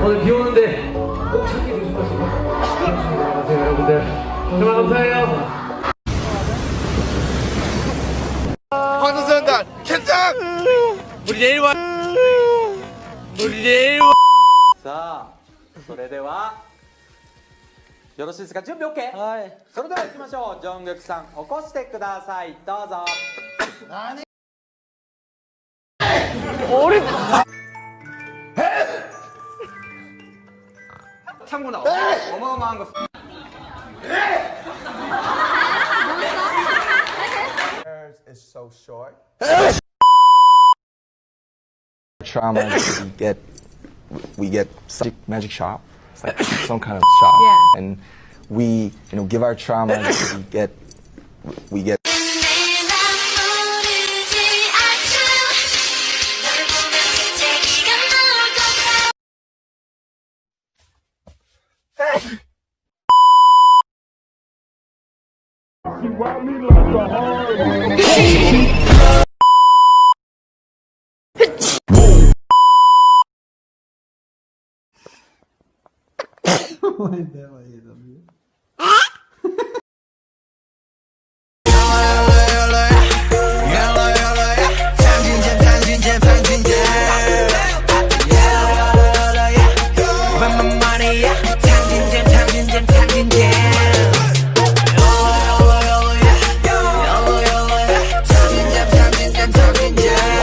오늘 비 오는데 꼭 참기 조심하시고 안녕하세요 여러분들. 정말 감사해요. 방탄소년단 캔장! 우리 내일 와. 우리 내일 와. さあそれではよろしいですか準備 OK？ はいそれでは行きましょうジョングクさん起こしてくださいどうぞ참고나 어마어마한 거 is so short. Trauma, we get magic shop. It's like some kind of shop, Yeah. and we give our trauma. We get.